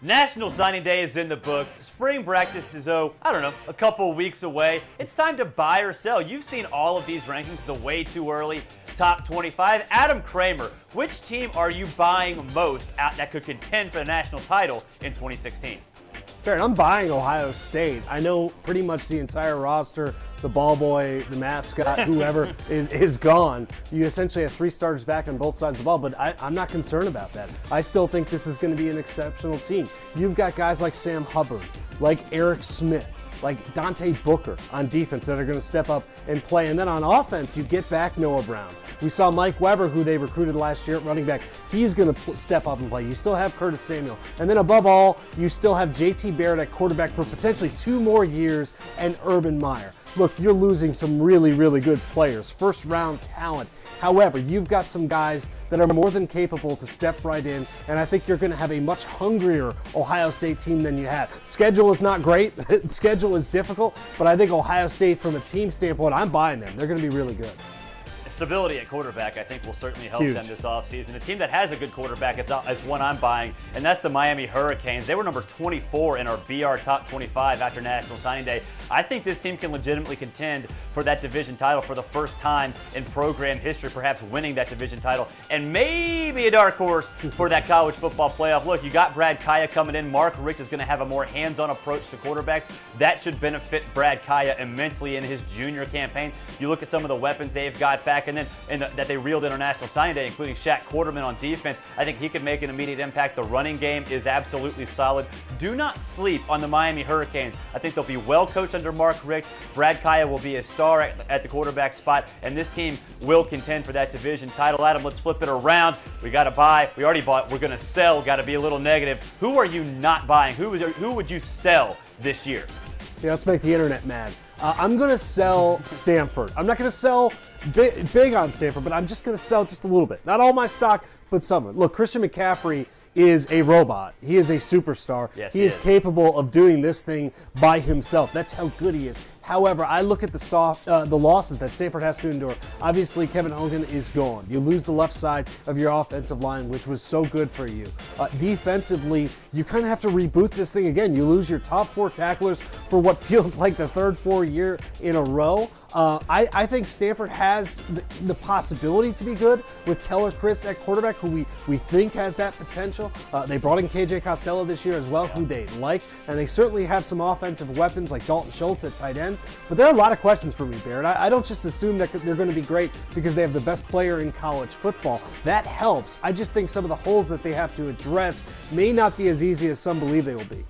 National Signing Day is in the books. Spring practice is, a couple weeks away. It's time to buy or sell. You've seen all of these rankings, the way too early, top 25. Adam Kramer, which team are you buying most out that could contend for the national title in 2016? Fair, I'm buying Ohio State. I know pretty much the entire roster, the ball boy, the mascot, whoever is gone. You essentially have three starters back on both sides of the ball, but I'm not concerned about that. I still think this is going to be an exceptional team. You've got guys like Sam Hubbard, like Eric Smith, like Dante Booker on defense that are going to step up and play. And then on offense, you get back Noah Brown. We saw Mike Weber, who they recruited last year at running back. He's going to step up and play. You still have Curtis Samuel. And then above all, you still have J.T. Barrett at quarterback for potentially 2 more years and Urban Meyer. Look, you're losing some really, really good players, first-round talent. However, you've got some guys that are more than capable to step right in, and I think you're going to have a much hungrier Ohio State team than you had. Schedule is not great. Schedule is difficult, but I think Ohio State, from a team standpoint, I'm buying them. They're going to be really good. Stability at quarterback, I think, will certainly help Huge. them this offseason. A team that has a good quarterback is one I'm buying, and that's the Miami Hurricanes. They were number 24 in our BR Top 25 after National Signing Day. I think this team can legitimately contend for that division title for the first time in program history, perhaps winning that division title, and maybe a dark horse for that college football playoff. Look, you got Brad Kaya coming in. Mark Richt is going to have a more hands-on approach to quarterbacks. That should benefit Brad Kaya immensely in his junior campaign. You look at some of the weapons they've got back, and then that they reeled in on National Signing Day, including Shaq Quarterman on defense. I think he could make an immediate impact. The running game is absolutely solid. Do not sleep on the Miami Hurricanes. I think they'll be well coached under Mark Richt. Brad Kaya will be a star at the quarterback spot, and this team will contend for that division title. Adam, let's flip it around. We got to buy. We already bought. We're going to sell. Got to be a little negative. Who are you not buying? Who would you sell this year? Yeah, let's make the internet mad. I'm going to sell Stanford. I'm not going to sell big on Stanford, but I'm just going to sell just a little bit. Not all my stock, but some of it. Look, Christian McCaffrey is a robot. He is a superstar. Yes, he is capable of doing this thing by himself. That's how good he is. However, I look at the losses that Stanford has to endure. Obviously, Kevin Hogan is gone. You lose the left side of your offensive line, which was so good for you. Defensively, you kind of have to reboot this thing again. You lose your top 4 tacklers for what feels like the third 4 year in a row. I think Stanford has the possibility to be good with Keller Chris at quarterback, who we think has that potential. They brought in KJ Costello this year as well, who they like, and they certainly have some offensive weapons like Dalton Schultz at tight end. But there are a lot of questions for me, Barrett. I don't just assume that they're going to be great because they have the best player in college football. That helps. I just think some of the holes that they have to address may not be as easy as some believe they will be.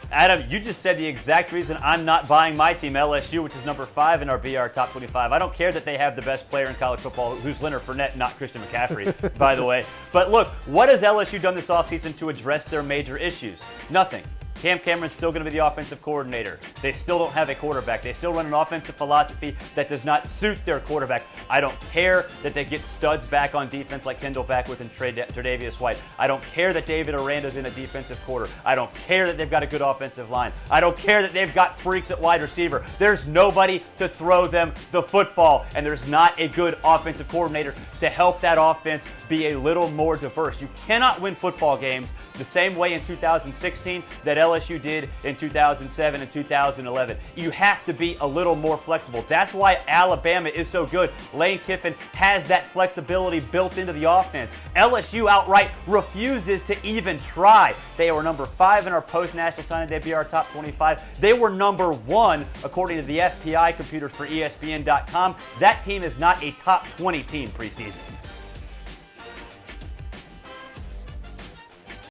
Adam, you just said the exact reason I'm not buying my team, LSU, which is number 5 in our BR Top 25. I don't care that they have the best player in college football, who's Leonard Fournette, not Christian McCaffrey, by the way. But look, what has LSU done this offseason to address their major issues? Nothing. Cam Cameron's still going to be the offensive coordinator. They still don't have a quarterback. They still run an offensive philosophy that does not suit their quarterback. I don't care that they get studs back on defense like Kendall Beckwith and Tre'Davious White. I don't care that David Aranda's in a defensive quarter. I don't care that they've got a good offensive line. I don't care that they've got freaks at wide receiver. There's nobody to throw them the football, and there's not a good offensive coordinator to help that offense be a little more diverse. You cannot win football games the same way in 2016 that LSU did in 2007 and 2011. You have to be a little more flexible. That's why Alabama is so good. Lane Kiffin has that flexibility built into the offense. LSU outright refuses to even try. They were number 5 in our post-National Signing Day BR Top 25. They were number 1 according to the FPI computers for ESPN.com. That team is not a top 20 team preseason.